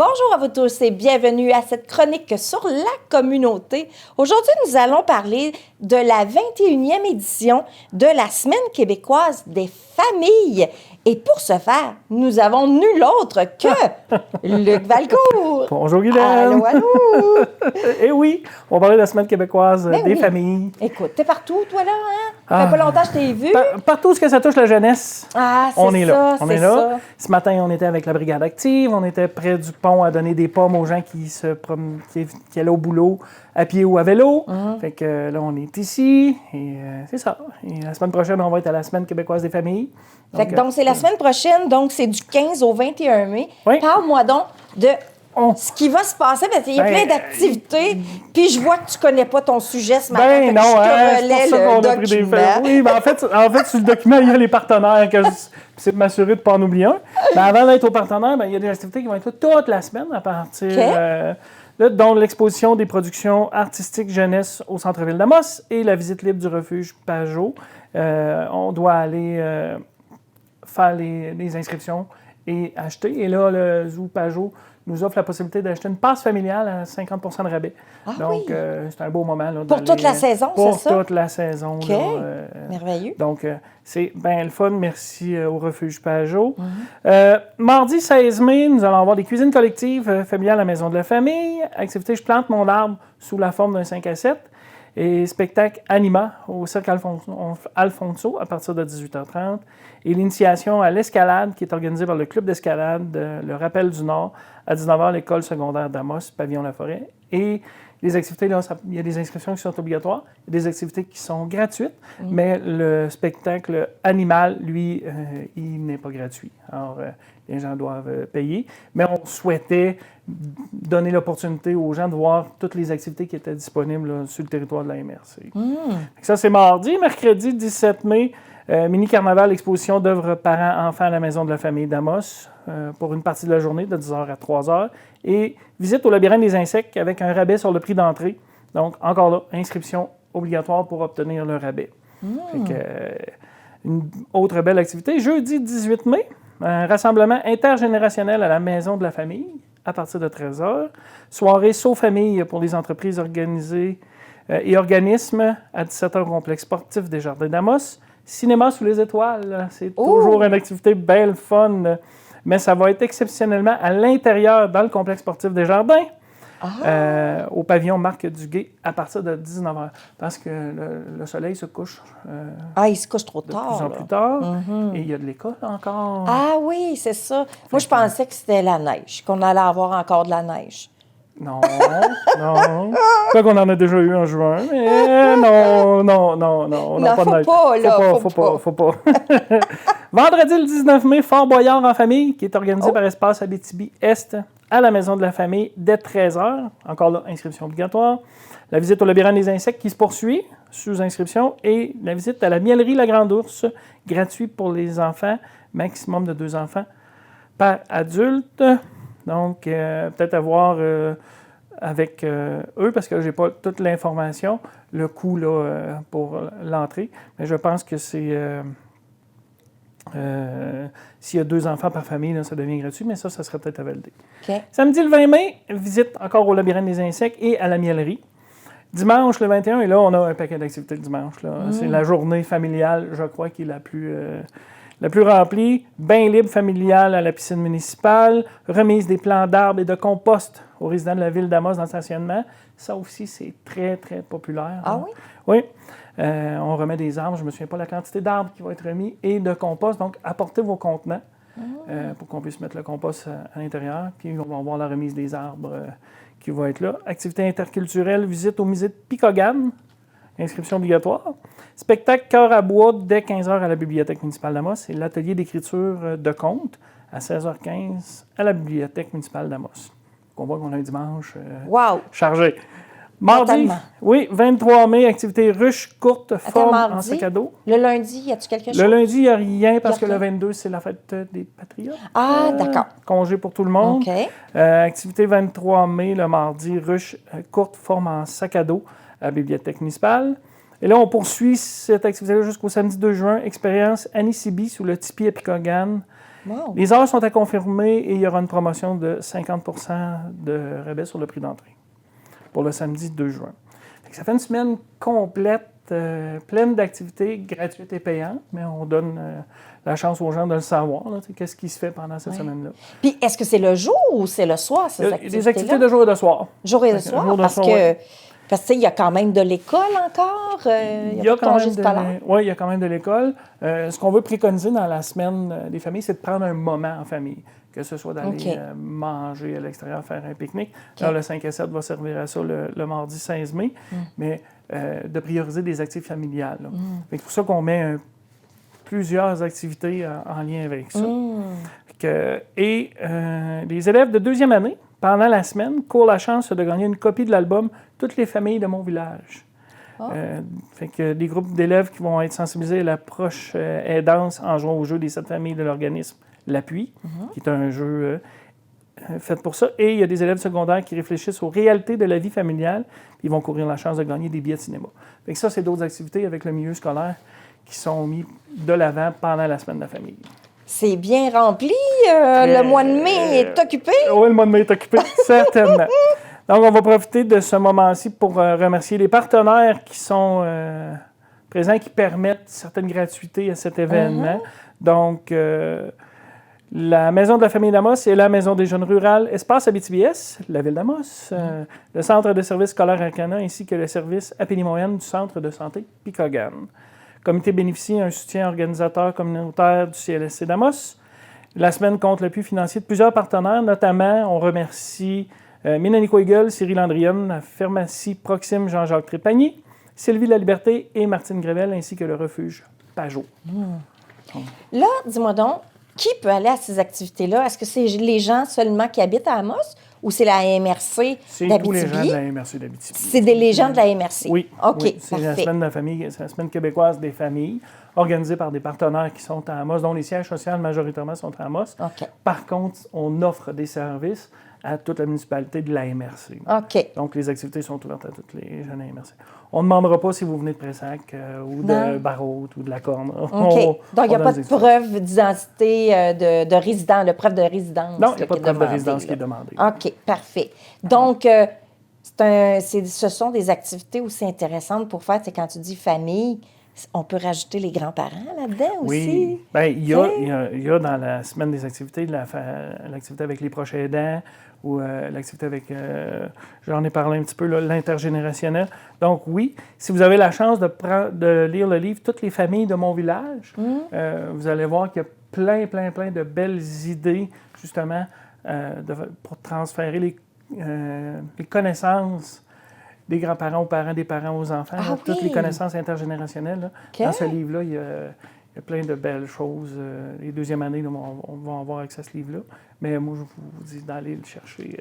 Bonjour à vous tous et bienvenue à cette chronique sur la communauté. Aujourd'hui, nous allons parler de la 21e édition de la Semaine québécoise des familles. Et pour ce faire, nous avons nul autre que Luc Valcourt. Bonjour Guylaine. Allô, allô. Eh oui, on va parler de la Semaine québécoise des familles. Écoute, t'es partout, toi, là, hein? Ça fait pas longtemps que je t'ai vu. Partout où ça touche la jeunesse, on est là. On est là. Ça. Ce matin, on était avec la brigade active. On était près du pont à donner des pommes aux gens qui allaient au boulot à pied ou à vélo. Fait que là, on est ici et c'est ça. Et la semaine prochaine, on va être à la Semaine québécoise des familles. Donc, c'est la semaine prochaine, donc c'est du 15 au 21 mai. Oui. Parle-moi donc de ce qui va se passer, parce qu'il y a plein d'activités, puis je vois que tu connais pas ton sujet ce matin, fait que je te relais le document. Oui, ben en fait, sur le document, il y a les partenaires, c'est de m'assurer de ne pas en oublier un. Mais avant d'être aux partenaires, il y a des activités qui vont être là toute la semaine à partir... dont l'exposition des productions artistiques jeunesse au centre-ville d'Amos et la visite libre du refuge Pajot. On doit aller faire les inscriptions et acheter. Et là, le Zoo Pajot nous offre la possibilité d'acheter une passe familiale à 50 % de rabais. Donc, c'est un beau moment. Là, pour toute la saison, c'est ça? Pour toute la saison. OK. Là, merveilleux. Donc, c'est bien le fun. Merci au Refuge Pajot. Mardi 16 mai, nous allons avoir des cuisines collectives familiales à la Maison de la Famille. Activité Je plante mon arbre sous la forme d'un 5 à 7. Et spectacle Anima au Cirque Alfonso à partir de 18h30. Et l'initiation à l'escalade qui est organisée par le Club d'escalade, le Rappel du Nord, à 19h à l'école secondaire d'Amos, Pavillon La Forêt. Et les activités, là, il y a des inscriptions qui sont obligatoires, il y a des activités qui sont gratuites, mais le spectacle animal, lui, il n'est pas gratuit. Alors, les gens doivent payer. Mais on souhaitait donner l'opportunité aux gens de voir toutes les activités qui étaient disponibles là, sur le territoire de la MRC. Ça, c'est mardi. Mercredi 17 mai, mini-carnaval, exposition d'œuvres parents-enfants à la Maison de la Famille d'Amos pour une partie de la journée, de 10h à 3h. Et visite au labyrinthe des insectes avec un rabais sur le prix d'entrée. Donc, encore là, inscription obligatoire pour obtenir le rabais. Fait que, une autre belle activité. Jeudi 18 mai, un rassemblement intergénérationnel à la Maison de la Famille à partir de 13h. Soirée Saut-Famille pour les entreprises organisées et organismes à 17h au complexe sportif des Jardins d'Amos. Cinéma sous les étoiles, c'est toujours une activité belle, fun, mais ça va être exceptionnellement à l'intérieur dans le complexe sportif des Jardins, au pavillon Marc Duguay à partir de 19h, parce que le soleil se couche il se couche trop tard. De plus en plus tard, et il y a de l'école encore. Ah oui, c'est ça. Moi, je pensais que c'était la neige, qu'on allait avoir encore de la neige. Non. Quoi qu'on en a déjà eu en juin, mais non, on n'a pas de neige. Faut pas. Vendredi le 19 mai, Fort Boyard en famille, qui est organisé par Espace Abitibi-Est à la Maison de la Famille dès 13h. Encore là, inscription obligatoire. La visite au labyrinthe des insectes qui se poursuit, sous inscription, et la visite à la Mielerie La Grande Ourse, gratuit pour les enfants, maximum de 2 enfants par adulte. Donc, peut-être à voir avec eux, parce que je n'ai pas toute l'information, le coût là, pour l'entrée. Mais je pense que c'est... s'il y a 2 enfants par famille, là, ça devient gratuit, mais ça serait peut-être à valider. Okay. Samedi le 20 mai, visite encore au labyrinthe des insectes et à la mielerie. Dimanche le 21, et là, on a un paquet d'activités le dimanche. Là. C'est la journée familiale, je crois, qui est la plus remplie. Bain libre familial à la piscine municipale. Remise des plants d'arbres et de compost aux résidents de la ville d'Amos dans le stationnement. Ça aussi, c'est très, très populaire. Ah oui? Oui. On remet des arbres. Je ne me souviens pas la quantité d'arbres qui vont être remis et de compost. Donc, apportez vos contenants pour qu'on puisse mettre le compost à l'intérieur. Puis, on va voir la remise des arbres qui va être là. Activité interculturelle, visite au musée de Picogan. Inscription obligatoire. Spectacle Cœur à bois dès 15h à la Bibliothèque municipale d'Amos et l'atelier d'écriture de contes à 16h15 à la Bibliothèque municipale d'Amos. On voit qu'on a un dimanche chargé. Mardi, oui, 23 mai, activité ruche courte, forme en sac à dos. Le lundi, y a-t-il quelque chose? Le lundi, il n'y a rien parce que le 22, c'est la fête des Patriotes. Ah, d'accord. Congé pour tout le monde. OK. Activité 23 mai, le mardi, ruche courte, forme en sac à dos à la Bibliothèque municipale. Et là, on poursuit cette activité-là jusqu'au samedi 2 juin. Expérience Annie Sibi sous le tipi à Picogan Wow. Les heures sont à confirmer et il y aura une promotion de 50 % de rabais sur le prix d'entrée pour le samedi 2 juin. Ça fait une semaine complète, pleine d'activités gratuites et payantes, mais on donne la chance aux gens de le savoir, qu'est-ce qui se fait pendant cette semaine-là. Puis, est-ce que c'est le jour ou c'est le soir, ces activités-là? Des activités de jour et de soir. Jour et de soir, parce que... Parce qu'il y a quand même de l'école encore, il y a pas de congé scolaire. Oui, il y a quand même de l'école. Ce qu'on veut préconiser dans la semaine des familles, c'est de prendre un moment en famille, que ce soit d'aller manger à l'extérieur, faire un pique-nique. Alors, le 5 à 7 va servir à ça le mardi 16 mai, mais de prioriser des activités familiales. C'est pour ça qu'on met plusieurs activités en lien avec ça. Les élèves de deuxième année, pendant la semaine, courent la chance de gagner une copie de l'album « Toutes les familles de mon village ». Fait que des groupes d'élèves qui vont être sensibilisés à l'approche aidance en jouant au jeu des 7 familles de l'organisme L'Appui, qui est un jeu fait pour ça. Et il y a des élèves secondaires qui réfléchissent aux réalités de la vie familiale, puis ils vont courir la chance de gagner des billets de cinéma. Fait que ça, c'est d'autres activités avec le milieu scolaire qui sont mis de l'avant pendant la semaine de la famille. C'est bien rempli. Le mois de mai est occupé. Oui, le mois de mai est occupé, certainement. Donc, on va profiter de ce moment-ci pour remercier les partenaires qui sont présents, qui permettent certaines gratuités à cet événement. Donc, la Maison de la famille d'Amos et la Maison des jeunes rurales Espace Abitibi-Est, la ville d'Amos, le Centre de services scolaires Arcana, ainsi que le service Apélie-Moyenne du Centre de santé Picogan. Le comité bénéficie un soutien organisateur communautaire du CLSC d'Amos. La semaine compte l'appui financier de plusieurs partenaires, notamment, on remercie Mélanie Coigel, Cyril Andrienne, la pharmacie Proxime Jean-Jacques Trépanier, Sylvie La Liberté et Martine Grével, ainsi que le refuge Pajot. Là, dis-moi donc, qui peut aller à ces activités-là? Est-ce que c'est les gens seulement qui habitent à Amos ou c'est la MRC d'Abitibi? C'est tous les gens de la MRC d'Abitibi. C'est les gens de la MRC? Oui. OK, oui. C'est parfait. la semaine de la famille, c'est la semaine québécoise des familles, organisée par des partenaires qui sont à Amos, dont les sièges sociaux majoritairement sont à Amos. OK. Par contre, on offre des services à toute la municipalité de la MRC. OK. Donc, les activités sont ouvertes à toutes les jeunes MRC. On ne demandera pas si vous venez de Pressac ou de Barrault ou de la Corne. OK. Donc, il n'y a pas de preuve d'identité de résident, de preuve de résidence. Non, il n'y a pas de preuve de résidence qui est demandée. OK, parfait. Donc, ce sont des activités aussi intéressantes pour faire, c'est quand tu dis famille, on peut rajouter les grands-parents là-dedans aussi? Oui. Bien, il y a dans la semaine des activités l'activité avec les proches aidants ou l'activité avec, j'en ai parlé un petit peu, l'intergénérationnel. Donc oui, si vous avez la chance de lire le livre « Toutes les familles de mon village vous allez voir qu'il y a plein de belles idées, justement, pour transférer les connaissances des grands-parents aux parents, des parents aux enfants, toutes les connaissances intergénérationnelles. Là. Okay. Dans ce livre-là, il y a plein de belles choses. Les deuxièmes années, là, on va avoir accès à ce livre-là. Mais moi, je vous dis d'aller le chercher.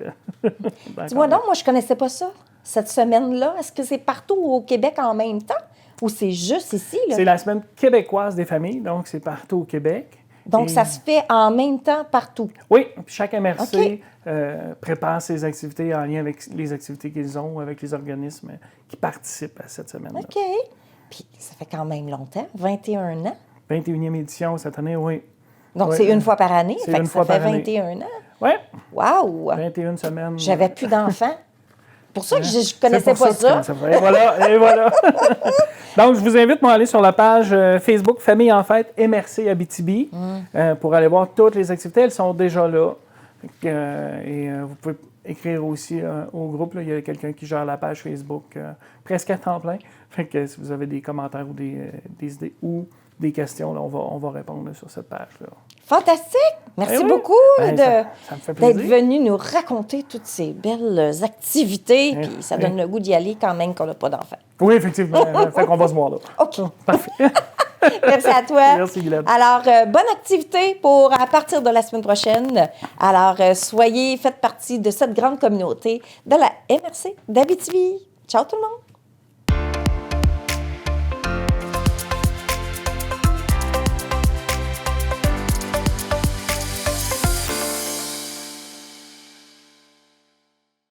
Dis-moi donc, moi, je ne connaissais pas ça, cette semaine-là. Est-ce que c'est partout au Québec en même temps ou c'est juste ici? Là? C'est la semaine québécoise des familles, donc c'est partout au Québec. Donc, ça se fait en même temps partout? Oui, puis chaque MRC prépare ses activités en lien avec les activités qu'ils ont, avec les organismes qui participent à cette semaine-là. OK. Puis ça fait quand même longtemps, 21 ans. 21e édition cette année, oui. Donc, oui, c'est une fois par année? C'est une fois ça fait par année. 21 ans? Oui. Wow! 21 semaines. J'avais plus d'enfants. Pour ça que je ne connaissais pas ça. Et voilà, et voilà. Donc, je vous invite à aller sur la page Facebook Famille en fête MRC Abitibi pour aller voir toutes les activités. Elles sont déjà là. Vous pouvez écrire aussi au groupe. Là, il y a quelqu'un qui gère la page Facebook presque à temps plein. Fait que si vous avez des commentaires ou des idées ou des questions, là, on va répondre sur cette page-là. Fantastique! Merci beaucoup ça me fait plaisir d'être venu nous raconter toutes ces belles activités. Puis ça donne le goût d'y aller quand même qu'on n'a pas d'enfants. Oui, effectivement. Fait qu'on va se voir là. OK. Parfait. Merci à toi. Merci, Guylaine. Alors, bonne activité à partir de la semaine prochaine. Alors, faites partie de cette grande communauté de la MRC d'Abitibi. Ciao tout le monde!